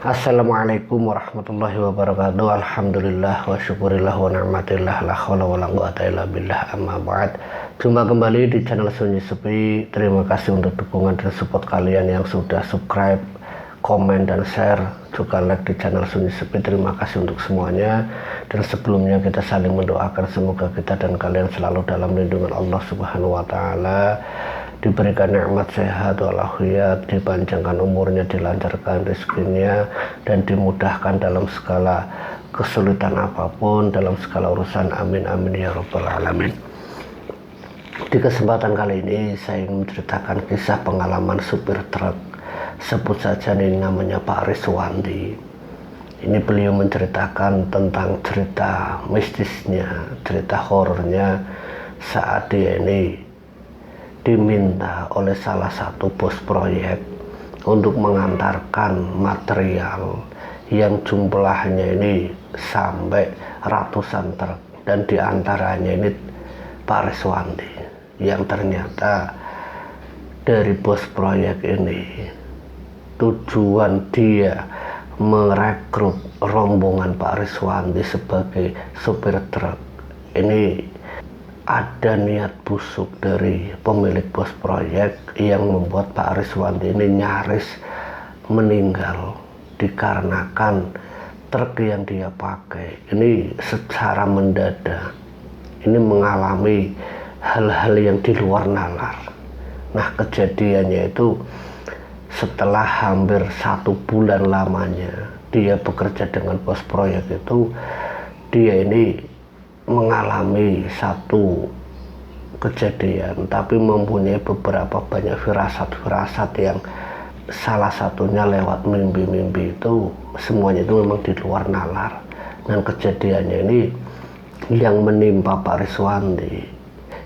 Assalamualaikum warahmatullahi wabarakatuh. Alhamdulillah wa syukurillah wa ni'matillah la haula wa la quwata illa billah, amma ba'd. Jumpa kembali di channel Sunyi Sepi. Terima kasih untuk dukungan dan support kalian yang sudah subscribe, komen dan share, juga like di channel Sunyi Sepi. Terima kasih untuk semuanya. Dan sebelumnya kita saling mendoakan semoga kita dan kalian selalu dalam lindungan Allah Subhanahu wa taala, diberikan nikmat sehat walafiat, dipanjangkan umurnya, dilancarkan rezekinya, dan dimudahkan dalam segala kesulitan apapun, dalam segala urusan. Amin amin ya rabbal alamin. Di kesempatan kali ini saya ingin menceritakan kisah pengalaman supir truk, sebut saja ini namanya Pak Riswandi. Ini beliau menceritakan tentang cerita mistisnya, cerita horornya saat dia ini diminta oleh salah satu bos proyek untuk mengantarkan material yang jumlahnya ini sampai ratusan truk, dan diantaranya ini Pak Riswandi, yang ternyata dari bos proyek ini tujuan dia merekrut rombongan Pak Riswandi sebagai supir truk ini ada niat busuk dari pemilik bos proyek yang membuat Pak Riswandi ini nyaris meninggal dikarenakan truk yang dia pakai ini secara mendadak ini mengalami hal-hal yang di luar nalar. Nah, kejadiannya itu setelah hampir 1 bulan lamanya dia bekerja dengan bos proyek itu, dia ini mengalami satu kejadian tapi mempunyai beberapa banyak firasat-firasat yang salah satunya lewat mimpi-mimpi. Itu semuanya itu memang di luar nalar, dan kejadiannya ini yang menimpa Pak Riswandi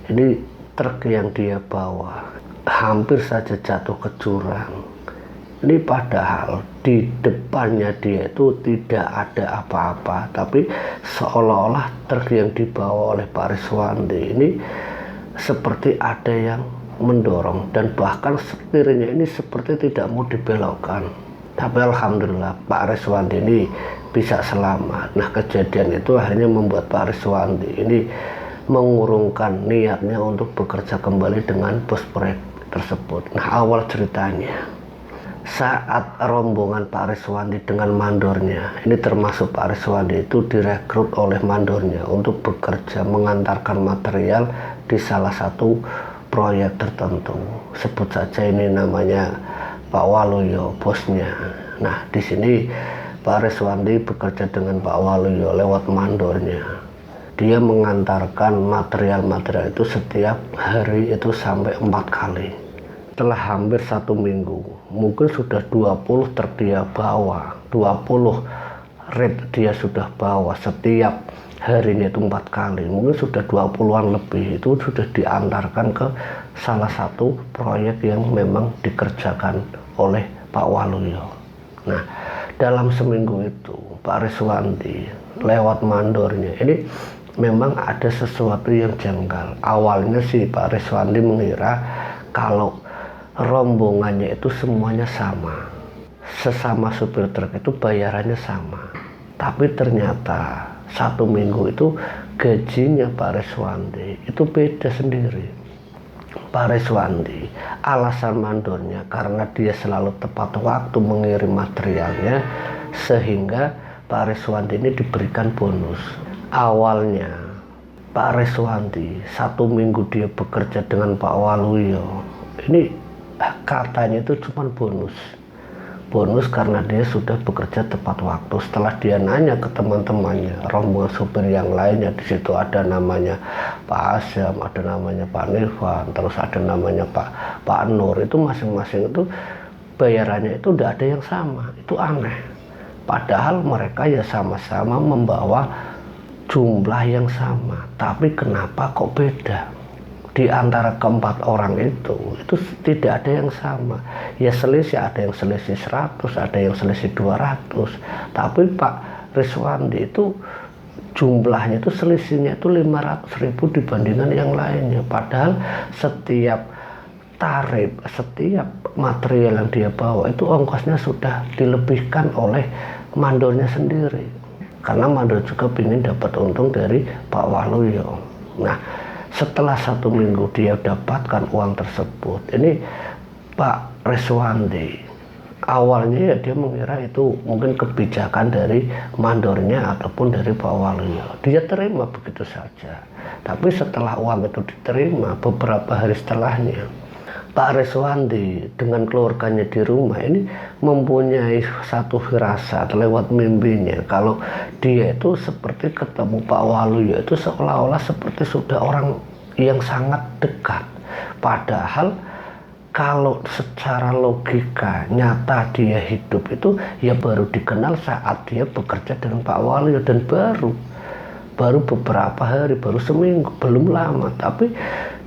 ini truk yang dia bawa hampir saja jatuh ke jurang. Ini padahal di depannya dia itu tidak ada apa-apa, tapi seolah-olah truk yang dibawa oleh Pak Riswandi ini seperti ada yang mendorong, dan bahkan setirnya ini seperti tidak mau dibelokkan. Tapi alhamdulillah Pak Riswandi ini bisa selamat. Nah, kejadian itu akhirnya membuat Pak Riswandi ini mengurungkan niatnya untuk bekerja kembali dengan bos proyek tersebut. Nah, awal ceritanya saat rombongan Pak Riswandi dengan mandornya, ini termasuk Pak Riswandi itu direkrut oleh mandornya untuk bekerja mengantarkan material di salah satu proyek tertentu. Sebut saja ini namanya Pak Waluyo, bosnya. Nah, di sini Pak Riswandi bekerja dengan Pak Waluyo lewat mandornya. Dia mengantarkan material-material itu setiap hari itu sampai 4 kali. Setelah hampir 1 minggu, mungkin sudah 20 truk dia bawa, 20 red dia sudah bawa setiap harinya itu 4 kali, mungkin sudah 20-an lebih. Itu sudah diantarkan ke salah satu proyek yang memang dikerjakan oleh Pak Waluyo. Nah, dalam seminggu itu Pak Riswandi lewat mandornya ini memang ada sesuatu yang janggal. Awalnya sih Pak Riswandi mengira kalau rombongannya itu semuanya sama, sesama supir truk itu bayarannya sama. Tapi ternyata 1 minggu itu gajinya Pak Riswandi itu beda sendiri. Pak Riswandi alasan mandornya karena dia selalu tepat waktu mengirim materialnya, sehingga Pak Riswandi ini diberikan bonus. Awalnya Pak Riswandi 1 minggu dia bekerja dengan Pak Waluyo ini katanya itu cuma bonus karena dia sudah bekerja tepat waktu. Setelah dia nanya ke teman-temannya, rombongan supir yang lainnya, di situ ada namanya Pak Asyam, ada namanya Pak Nirvan, terus ada namanya Pak Nur, itu masing-masing itu bayarannya itu tidak ada yang sama. Itu aneh, padahal mereka ya sama-sama membawa jumlah yang sama, tapi kenapa kok beda? Di antara keempat orang itu tidak ada yang sama. Ya selisih, ada yang selisih 100, ada yang selisih 200. Tapi Pak Riswandi itu jumlahnya itu selisihnya itu 500.000 dibandingkan yang lainnya. Padahal setiap tarif setiap material yang dia bawa itu ongkosnya sudah dilebihkan oleh mandornya sendiri, karena mandor juga ingin dapat untung dari Pak Waluyo. Nah, setelah 1 minggu dia dapatkan uang tersebut, ini Pak Reswandi awalnya ya dia mengira itu mungkin kebijakan dari mandornya ataupun dari Pak Waluyo. Dia terima begitu saja. Tapi setelah uang itu diterima, beberapa hari setelahnya Pak Reswandi dengan keluarganya di rumah ini mempunyai satu firasat lewat mimpinya kalau dia itu seperti ketemu Pak Waluyo itu seolah-olah seperti sudah orang yang sangat dekat. Padahal kalau secara logika nyata dia hidup itu ya baru dikenal saat dia bekerja dengan Pak Waluyo, dan baru beberapa hari, baru seminggu, belum lama. Tapi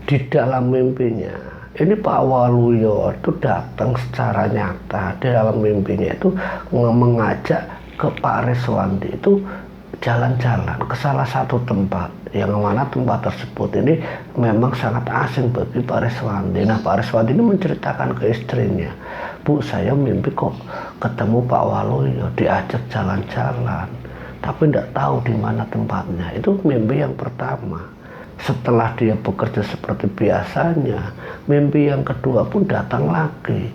di dalam mimpinya ini Pak Waluyo itu datang secara nyata di dalam mimpinya itu mengajak ke Pak Reswandi itu jalan-jalan ke salah satu tempat yang mana tempat tersebut ini memang sangat asing bagi Pak Reswandi. Nah, Pak Reswandi ini menceritakan ke istrinya, "Bu, saya mimpi kok ketemu Pak Waluyo, diajak jalan-jalan, tapi tidak tahu di mana tempatnya." Itu mimpi yang pertama. Setelah dia bekerja seperti biasanya, mimpi yang kedua pun datang lagi.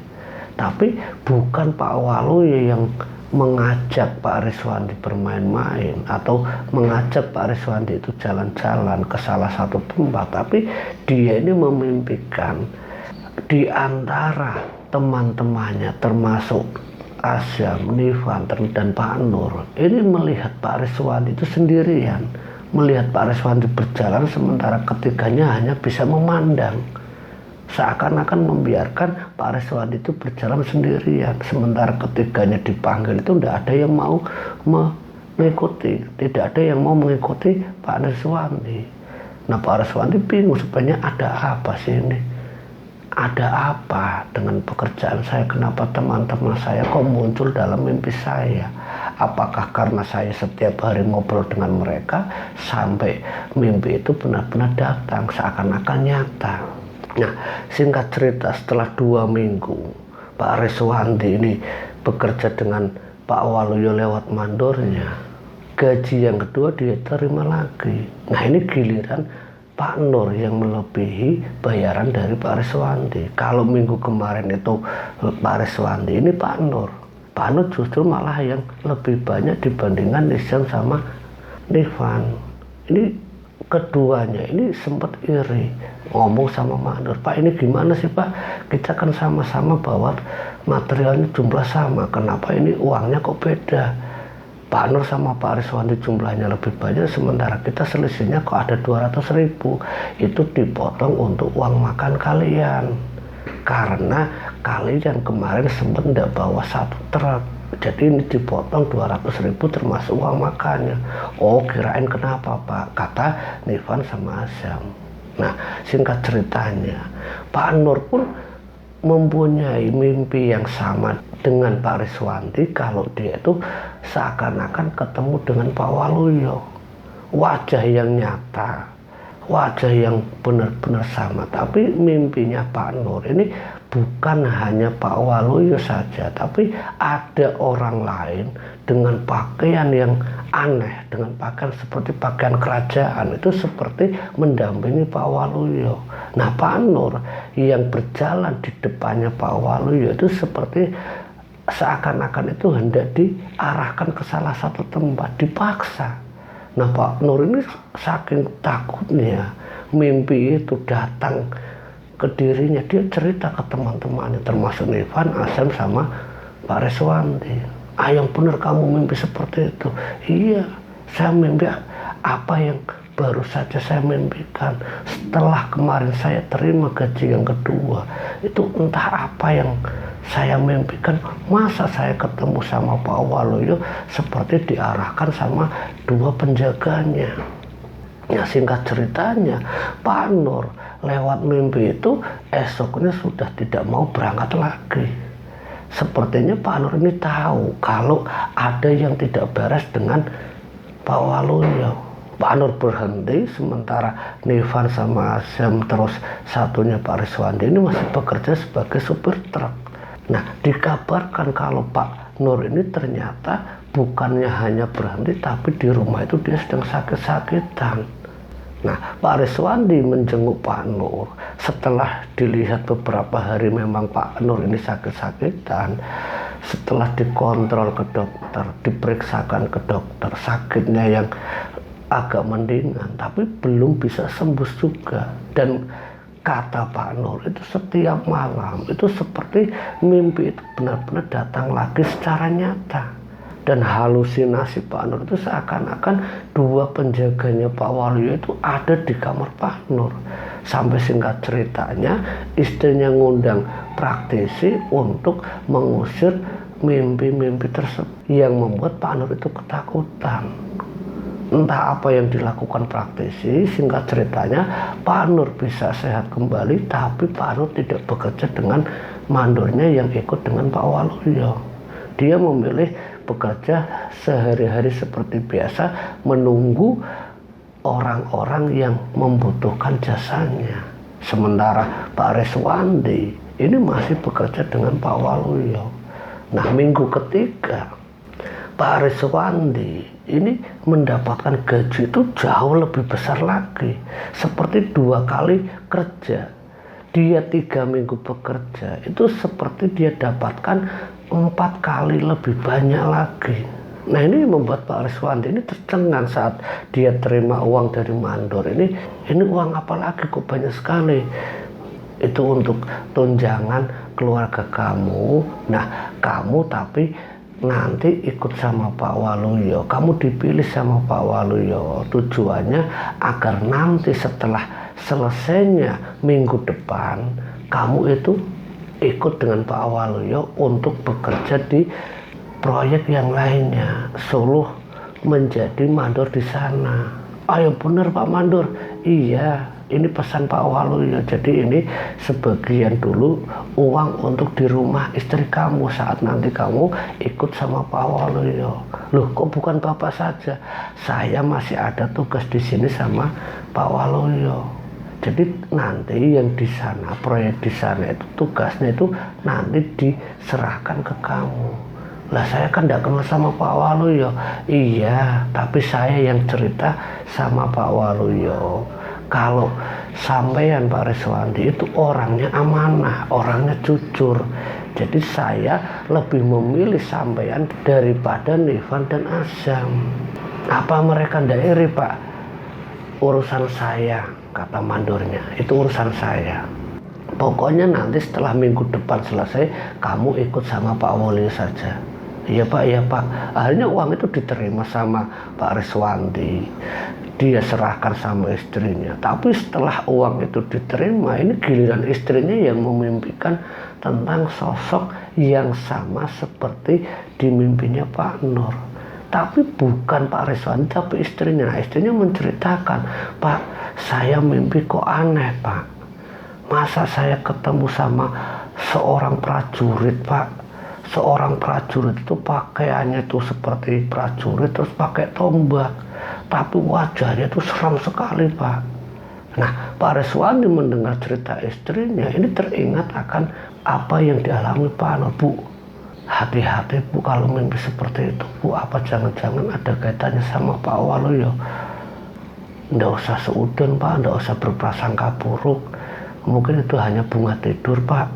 Tapi bukan Pak Waluyo yang mengajak Pak Reswandi bermain-main atau mengajak Pak Reswandi itu jalan-jalan ke salah satu tempat, tapi dia ini memimpikan di antara teman-temannya termasuk Asyam, Nifan, dan Pak Nur ini melihat Pak Reswandi itu sendirian. Melihat Pak Reswandi berjalan sementara ketiganya hanya bisa memandang, seakan-akan membiarkan Pak Reswandi itu berjalan sendirian, sementara ketiganya dipanggil itu tidak ada yang mau mengikuti, tidak ada yang mau mengikuti Pak Reswandi. Nah, Pak Reswandi bingung sebenarnya ada apa sih ini, ada apa dengan pekerjaan saya, kenapa teman-teman saya kok muncul dalam mimpi saya. Apakah karena saya setiap hari ngobrol dengan mereka sampai mimpi itu benar-benar datang seakan-akan nyata. Nah, singkat cerita setelah 2 minggu Pak Reswandi ini bekerja dengan Pak Waluyo lewat mandornya, gaji yang kedua dia terima lagi. Nah, ini giliran Pak Nur yang melebihi bayaran dari Pak Reswandi. Kalau minggu kemarin itu Pak Reswandi, ini Pak Nur justru malah yang lebih banyak dibandingkan Nisyam sama Nifan. Ini keduanya ini sempat iri, ngomong sama Pak Nur, "Pak, ini gimana sih Pak? Kita kan sama-sama bawa materialnya jumlah sama, kenapa ini uangnya kok beda? Pak Nur sama Pak Reswandi jumlahnya lebih banyak, sementara kita selisihnya kok ada 200.000. Itu dipotong untuk uang makan kalian, karena kalian kemarin sempat tidak bawa 1 truk. Jadi ini dipotong 200.000 termasuk uang makannya." "Oh, kirain kenapa Pak?" kata Nifan sama Asyam. Nah, singkat ceritanya Pak Nur pun mempunyai mimpi yang sama dengan Pak Reswandi kalau dia itu seakan-akan ketemu dengan Pak Waluyo. Wajah yang nyata, wajah yang benar-benar sama, tapi mimpinya Pak Nur ini bukan hanya Pak Waluyo saja, tapi ada orang lain dengan pakaian yang aneh, dengan pakaian seperti pakaian kerajaan, itu seperti mendampingi Pak Waluyo. Nah, Pak Nur yang berjalan di depannya Pak Waluyo itu seperti seakan-akan itu hendak diarahkan ke salah satu tempat, dipaksa. Nah, Pak Nur ini saking takutnya mimpi itu datang ke dirinya, dia cerita ke teman-temannya termasuk Nifan, Asyam sama Pak Reswandi. "Ah, yang benar kamu mimpi seperti itu." "Iya, saya mimpi apa yang baru saja saya mimpikan. Setelah kemarin saya terima gaji yang kedua, itu entah apa yang saya mimpikan. Masa saya ketemu sama Pak Waluyo seperti diarahkan sama 2 penjaganya." Nah, singkat ceritanya Pak Nur lewat mimpi itu esoknya sudah tidak mau berangkat lagi. Sepertinya Pak Nur ini tahu kalau ada yang tidak beres dengan Pak Waluyo. Pak Nur berhenti, sementara Nivan sama Azam terus satunya Pak Riswandi ini masih bekerja sebagai supir truk. Nah, dikabarkan kalau Pak Nur ini ternyata bukannya hanya berhenti, tapi di rumah itu dia sedang sakit-sakitan. Nah, Pak Riswandi menjenguk Pak Nur. Setelah dilihat beberapa hari memang Pak Nur ini sakit-sakitan, setelah dikontrol ke dokter, diperiksakan ke dokter, sakitnya yang agak mendingan, tapi belum bisa sembuh juga. Dan kata Pak Nur itu setiap malam itu seperti mimpi itu benar-benar datang lagi secara nyata. Dan halusinasi Pak Nur itu seakan-akan dua penjaganya Pak Waluyo itu ada di kamar Pak Nur. Sampai singkat ceritanya istrinya ngundang praktisi untuk mengusir mimpi-mimpi tersebut, yang membuat Pak Nur itu ketakutan. Entah apa yang dilakukan praktisi, singkat ceritanya Pak Nur bisa sehat kembali, tapi Pak Nur tidak bekerja dengan mandornya yang ikut dengan Pak Waluyo. Dia memilih bekerja sehari-hari seperti biasa, menunggu orang-orang yang membutuhkan jasanya. Sementara Pak Riswandi ini masih bekerja dengan Pak Waluyo. Nah, minggu ketiga Pak Riswandi ini mendapatkan gaji itu jauh lebih besar lagi, seperti 2 kali kerja. Dia 3 minggu bekerja itu seperti dia dapatkan 4 kali lebih banyak lagi. Nah, ini membuat Pak Riswandi ini tercengang saat dia terima uang dari mandor. Ini uang apa lagi kok banyak sekali? Itu untuk tunjangan keluarga kamu. Nah, kamu tapi nanti ikut sama Pak Waluyo, kamu dipilih sama Pak Waluyo, tujuannya agar nanti setelah selesainya minggu depan kamu itu ikut dengan Pak Waluyo untuk bekerja di proyek yang lainnya, suluh menjadi mandor di sana. Ayo bener Pak Mandor, iya ini pesan Pak Waluyo, jadi ini sebagian dulu uang untuk di rumah istri kamu saat nanti kamu ikut sama Pak Waluyo. Loh, kok bukan Bapak saja? Saya masih ada tugas di sini sama Pak Waluyo. Jadi nanti yang di sana, proyek di sana itu tugasnya itu nanti diserahkan ke kamu. Lah, saya kan tidak kenal sama Pak Waluyo. Iya, tapi saya yang cerita sama Pak Waluyo. Kalau sampean Pak Riswandi itu orangnya amanah, orangnya jujur. Jadi saya lebih memilih sampean daripada Nivan dan Azam. Apa mereka ndak iri Pak? Urusan saya, kata mandornya. Itu urusan saya. Pokoknya nanti setelah minggu depan selesai, kamu ikut sama Pak Waluyo saja. Iya Pak, iya Pak. Akhirnya uang itu diterima sama Pak Riswandi. Dia serahkan sama istrinya. Tapi setelah uang itu diterima, ini giliran istrinya yang memimpikan tentang sosok yang sama seperti di mimpinya Pak Nur. Tapi bukan Pak Riswandi, tapi istrinya. Nah, istrinya menceritakan, Pak, saya mimpi kok aneh Pak. Masa saya ketemu sama seorang prajurit Pak. Seorang prajurit itu pakaiannya itu seperti prajurit, terus pakai tombak, tapi wajahnya itu seram sekali Pak. Nah, Pak Riswandi mendengar cerita istrinya ini teringat akan apa yang dialami Pak Nur. Bu, hati-hati Bu kalau mimpi seperti itu Bu, apa jangan-jangan ada kaitannya sama Pak Waluyo? Nggak usah seudon Pak, nggak usah berprasangka buruk, mungkin itu hanya bunga tidur Pak.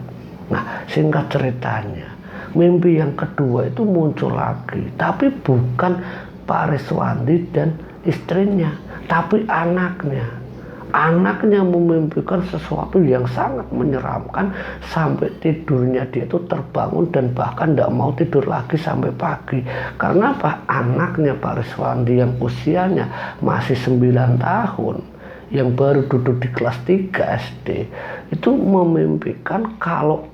Nah, singkat ceritanya, mimpi yang kedua itu muncul lagi, tapi bukan Pak Riswandi dan istrinya, tapi anaknya. Anaknya memimpikan sesuatu yang sangat menyeramkan sampai tidurnya dia itu terbangun dan bahkan tidak mau tidur lagi sampai pagi. Karena apa? Anaknya Pak Riswandi yang usianya masih 9 tahun, yang baru duduk di kelas 3 SD, itu memimpikan kalau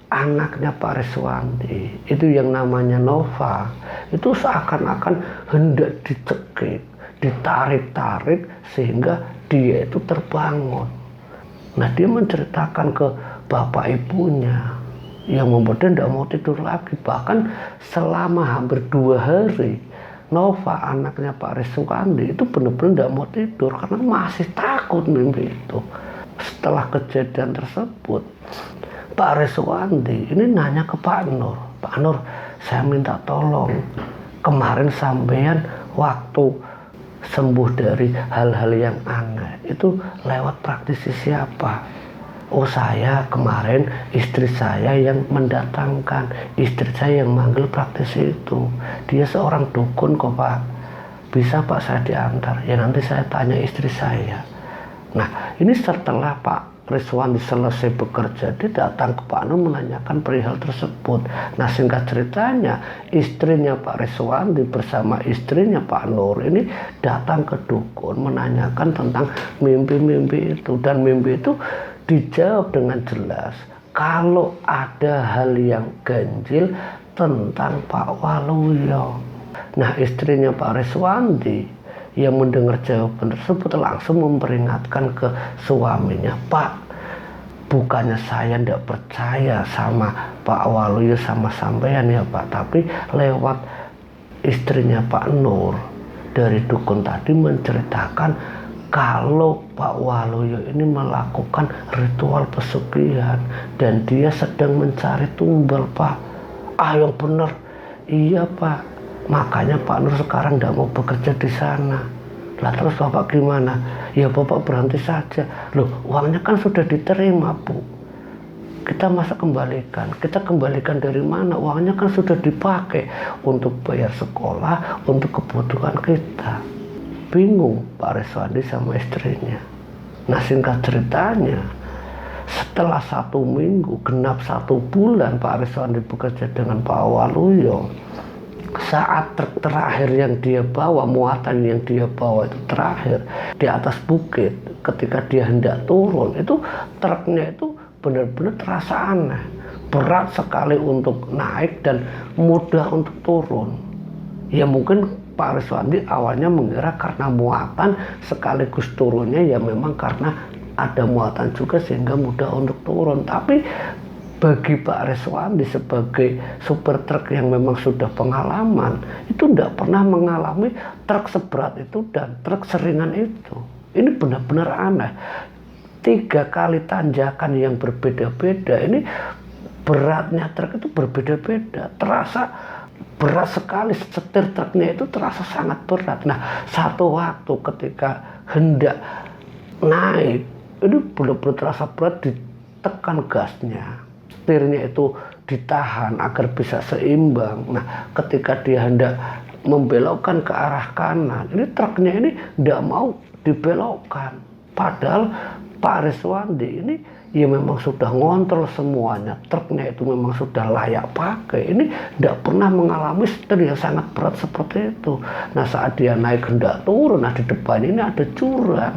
anaknya Pak Riswandi itu yang namanya Nova itu seakan-akan hendak dicekik, ditarik-tarik sehingga dia itu terbangun. Nah, dia menceritakan ke bapak ibunya yang membuat dia tidak mau tidur lagi. Bahkan selama hampir 2 hari Nova, anaknya Pak Reswandi, itu benar-benar tidak mau tidur karena masih takut mimpi itu. Setelah kejadian tersebut, Pak Reswandi ini nanya ke Pak Nur, Pak Nur, saya minta tolong, kemarin sampean waktu sembuh dari hal-hal yang aneh itu lewat praktisi siapa? Oh, saya kemarin istri saya yang mendatangkan, istri saya yang manggil praktisi itu. Dia seorang dukun kok Pak. Bisa Pak saya diantar? Ya nanti saya tanya istri saya. Nah ini setelah Pak Reswandi selesai bekerja, dia datang ke Pak Nur menanyakan perihal tersebut. Nah singkat ceritanya, istrinya Pak Reswandi bersama istrinya Pak Nur ini datang ke dukun menanyakan tentang mimpi-mimpi itu. Dan mimpi itu dijawab dengan jelas kalau ada hal yang ganjil tentang Pak Waluyo. Nah istrinya Pak Reswandi yang mendengar jawaban tersebut langsung memperingatkan ke suaminya, Pak, bukannya saya tidak percaya sama Pak Waluyo sama sampean ya Pak, tapi lewat istrinya Pak Nur dari dukun tadi menceritakan kalau Pak Waluyo ini melakukan ritual pesugihan dan dia sedang mencari tumbal Pak. Ah yang benar, iya Pak. Makanya Pak Nur sekarang tidak mau bekerja di sana. Lah terus Bapak gimana? Ya Bapak berhenti saja. Loh uangnya kan sudah diterima Bu. Kita masa kembalikan? Kita kembalikan dari mana? Uangnya kan sudah dipakai untuk bayar sekolah, untuk kebutuhan kita. Bingung Pak Reswandi sama istrinya. Nah singkat ceritanya, setelah 1 minggu, genap 1 bulan Pak Reswandi bekerja dengan Pak Waluyo, saat truk terakhir yang dia bawa, muatan yang dia bawa itu terakhir di atas bukit, ketika dia hendak turun, itu truknya itu benar-benar terasa aneh, berat sekali untuk naik dan mudah untuk turun. Ya mungkin Pak Reswandi awalnya mengira karena muatan sekaligus turunnya ya memang karena ada muatan juga sehingga mudah untuk turun. Tapi bagi Pak Reswandi sebagai supir truk yang memang sudah pengalaman, itu tidak pernah mengalami truk seberat itu dan truk seringan itu. Ini benar-benar aneh. 3 kali tanjakan yang berbeda-beda, ini beratnya truk itu berbeda-beda, terasa berat sekali, setir truknya itu terasa sangat berat. Nah satu waktu ketika hendak naik, ini benar-benar terasa berat, ditekan gasnya, setirnya itu ditahan agar bisa seimbang. Nah ketika dia hendak membelokkan ke arah kanan, ini truknya ini tidak mau dibelokkan, padahal Pak Reswandi ini ya memang sudah ngontrol semuanya, truknya itu memang sudah layak pakai, ini tidak pernah mengalami setir yang sangat berat seperti itu. Nah saat dia naik hendak turun, nah di depan ini ada jurang,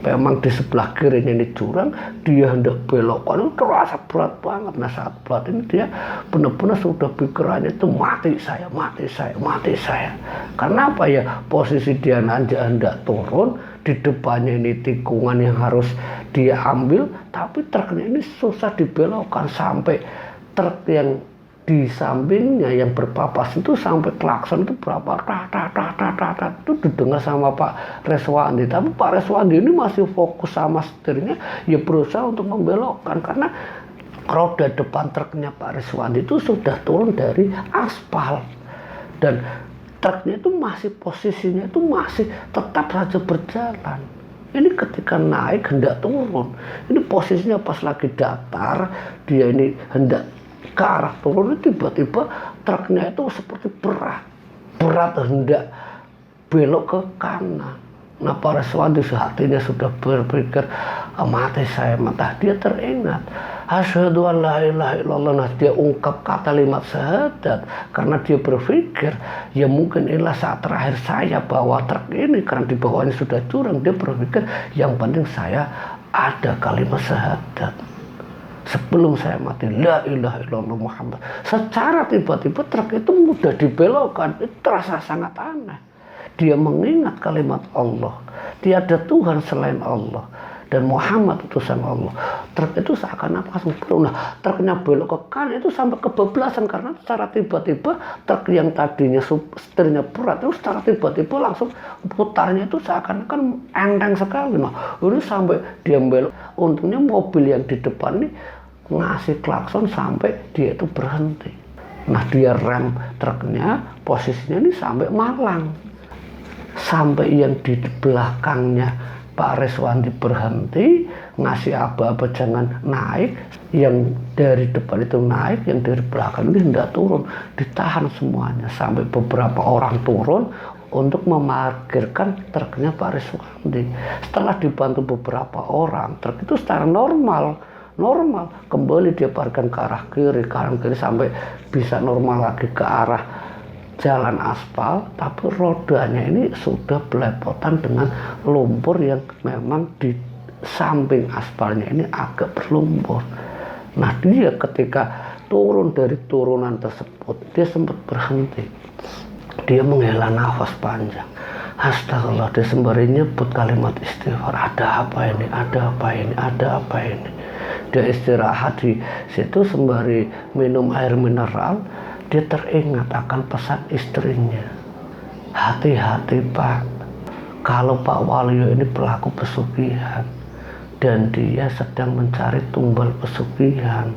memang di sebelah kirinya ini jurang, dia hendak belokkan itu terasa berat banget. Nah saat berat ini dia benar-benar sudah pikirannya itu mati saya, mati saya, mati saya. Karena apa ya, posisi dia nanjak hendak turun, di depannya ini tikungan yang harus dia ambil, tapi truknya ini susah dibelokkan, sampai truk yang di sampingnya yang berpapas itu sampai klakson itu berapa itu didengar sama Pak Reswandi. Tapi Pak Reswandi ini masih fokus sama setirnya, ya berusaha untuk membelokkan karena roda depan truknya Pak Reswandi itu sudah turun dari aspal dan truknya itu masih posisinya itu masih tetap saja berjalan. Ini ketika naik hendak turun, ini posisinya pas lagi datar, dia ini hendak ke arah turun, tiba-tiba truknya itu seperti berat hendak belok ke kanan. Nah Pak Reswandi hatinya sudah berpikir, mati saya, mata dia teringat asyhadu an la ilaha illallah. Nah dia ungkap kalimat syahadat karena dia berpikir ya mungkin inilah saat terakhir saya bawa truk ini, karena di bawahnya sudah curang. Dia berpikir yang penting saya ada kalimat syahadat sebelum saya mati, la ilaha illallah Muhammad. Secara tiba-tiba truk itu mudah dibelokkan, itu terasa sangat aneh. Dia mengingat kalimat Allah, tiada Tuhan selain Allah, dan Muhammad utusan Allah. Truk itu seakan langsung belok. Nah, truknya belok ke kanan itu sampai kebablasan karena secara tiba-tiba truk yang tadinya setirnya berat itu secara tiba-tiba langsung putarnya itu seakan-akan enteng sekali. Nah, ini sampai dia belok. Untungnya mobil yang di depan ini ngasih klakson sampai dia itu berhenti. Nah, dia rem truknya posisinya ini sampai malang. Sampai yang di belakangnya Pak Reswandi berhenti, ngasih aba-aba jangan naik, yang dari depan itu naik, yang dari belakang ini hendak turun, ditahan semuanya sampai beberapa orang turun untuk memarkirkan truknya Pak Reswandi. Setelah dibantu beberapa orang, truk itu secara normal kembali dia parkirkan ke arah kiri, kanan kiri sampai bisa normal lagi ke arah jalan aspal, tapi rodanya ini sudah belepotan dengan lumpur yang memang di samping aspalnya ini agak berlumpur. Nah, dia ketika turun dari turunan tersebut, dia sempat berhenti. Dia menghela nafas panjang. Astagfirullah, dia sembari nyebut kalimat istighfar. Ada apa ini? Ada apa ini? Ada apa ini? Dia istirahat di situ sembari minum air mineral. Dia teringat akan pesan istrinya. Hati-hati Pak, kalau Pak Waluyo ini pelaku pesugihan dan dia sedang mencari tumbal pesugihan.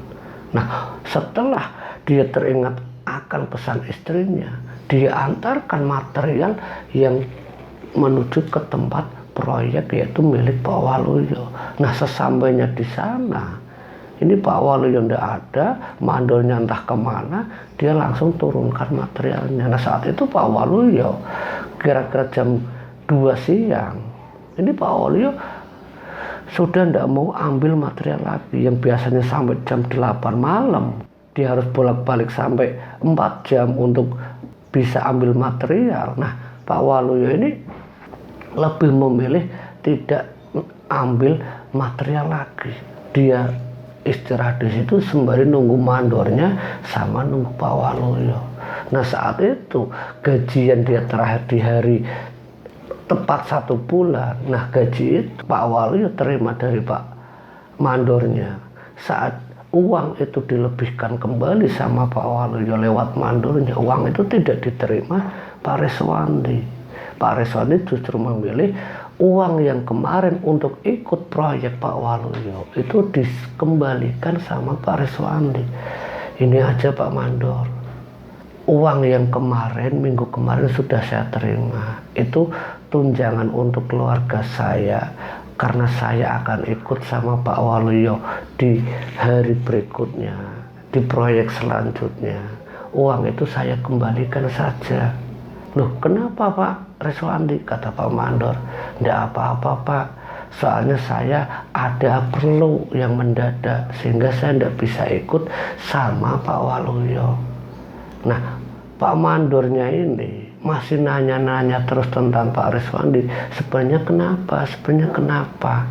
Nah, setelah dia teringat akan pesan istrinya, dia antarkan material yang menuju ke tempat proyek yaitu milik Pak Waluyo. Nah, sesampainya di sana, ini Pak Waluyo tidak ada, mandornya entah kemana, dia langsung turunkan materialnya. Nah, saat itu Pak Waluyo kira-kira jam 2 siang, ini Pak Waluyo sudah tidak mau ambil material lagi, yang biasanya sampai jam 8 malam, dia harus bolak-balik sampai 4 jam untuk bisa ambil material. Nah, Pak Waluyo ini lebih memilih tidak ambil material lagi. Dia istirahat di situ sembari nunggu mandornya sama nunggu Pak Waluyo. Nah, saat itu gajian dia terakhir di hari tepat 1 bulan. Nah, gaji itu Pak Waluyo terima dari Pak mandornya. Saat uang itu dilebihkan kembali sama Pak Waluyo lewat mandornya, uang itu tidak diterima Pak Reswandi. Pak Reswandi justru memilih uang yang kemarin untuk ikut proyek Pak Waluyo itu dikembalikan sama Pak Reswandi. Ini aja Pak Mandor, uang yang kemarin, minggu kemarin sudah saya terima, itu tunjangan untuk keluarga saya karena saya akan ikut sama Pak Waluyo di hari berikutnya, di proyek selanjutnya. Uang itu saya kembalikan saja. Loh, kenapa Pak Reswandi? Kata Pak Mandor, tidak apa-apa Pak, soalnya saya ada perlu yang mendadak sehingga saya tidak bisa ikut sama Pak Waluyo. Nah, Pak Mandornya ini masih nanya-nanya terus tentang Pak Reswandi. Sebenarnya kenapa?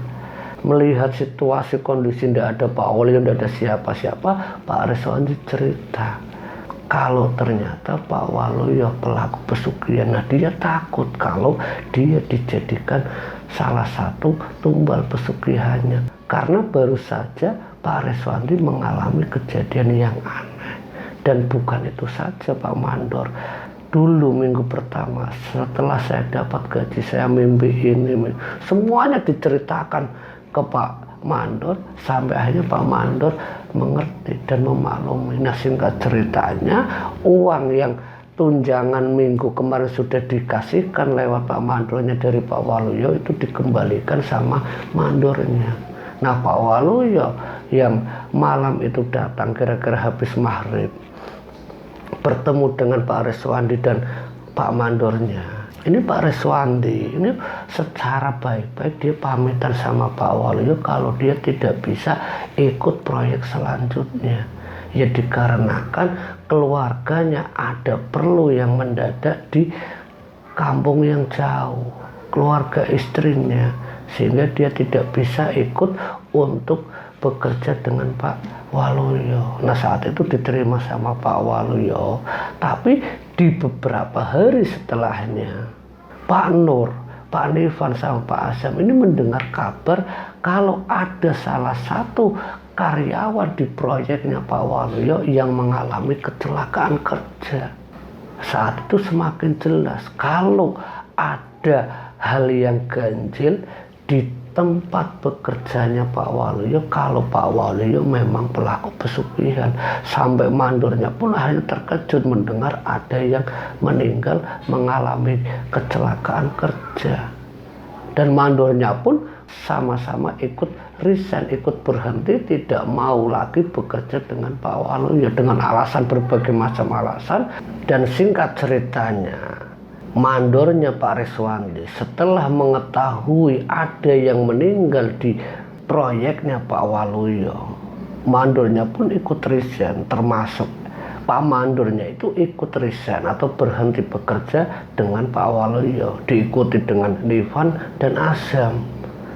Melihat situasi kondisi tidak ada Pak Waluyo, tidak ada siapa-siapa, Pak Reswandi cerita kalau ternyata Pak Waluyo pelaku pesugihan. Nah, dia takut kalau dia dijadikan salah satu tumbal pesugihannya, karena baru saja Pak Reswandi mengalami kejadian yang aneh. Dan bukan itu saja Pak Mandor, dulu minggu pertama setelah saya dapat gaji, saya mimpi ini, semuanya diceritakan ke Pak Mandor sampai akhirnya Pak Mandor mengerti dan memaklumi. Nah, singkat ceritanya, uang yang tunjangan minggu kemarin sudah dikasihkan lewat Pak Mandornya dari Pak Waluyo itu dikembalikan sama mandornya. Nah, Pak Waluyo yang malam itu datang kira-kira habis maghrib, bertemu dengan Pak Reswandi dan Pak Mandornya. Ini Pak Reswandi ini secara baik-baik dia pamitan sama Pak Waluyo kalau dia tidak bisa ikut proyek selanjutnya. Ya dikarenakan keluarganya ada perlu yang mendadak di kampung yang jauh, keluarga istrinya, sehingga dia tidak bisa ikut untuk bekerja dengan Pak Waluyo. Nah, saat itu diterima sama Pak Waluyo, tapi di beberapa hari setelahnya Pak Nur, Pak Nifan sama Pak Asam ini mendengar kabar kalau ada salah satu karyawan di proyeknya Pak Waluyo yang mengalami kecelakaan kerja. Saat itu semakin jelas kalau ada hal yang ganjil di tempat bekerjanya Pak Waluyo, kalau Pak Waluyo memang pelaku pesugihan. Sampai mandornya pun akhirnya terkejut mendengar ada yang meninggal mengalami kecelakaan kerja. Dan mandornya pun sama-sama ikut resign, ikut berhenti, tidak mau lagi bekerja dengan Pak Waluyo dengan alasan berbagai macam alasan. Dan singkat ceritanya, mandornya Pak Riswandi setelah mengetahui ada yang meninggal di proyeknya Pak Waluyo, mandornya pun ikut resign, termasuk Pak mandornya itu ikut resign atau berhenti bekerja dengan Pak Waluyo, diikuti dengan Ivan dan Azam.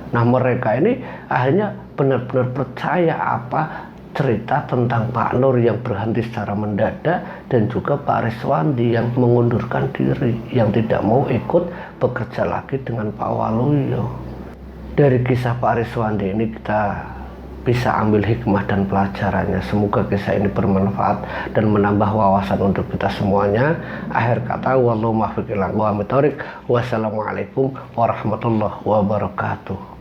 Nah, mereka ini akhirnya benar-benar percaya apa cerita tentang Pak Nur yang berhenti secara mendadak dan juga Pak Riswandi yang mengundurkan diri, yang tidak mau ikut bekerja lagi dengan Pak Waluyo. Dari kisah Pak Riswandi ini kita bisa ambil hikmah dan pelajarannya. Semoga kisah ini bermanfaat dan menambah wawasan untuk kita semuanya. Akhir kata, wallahu muwaffiq ila aqwamit thoriq. Wassalamualaikum warahmatullahi wabarakatuh.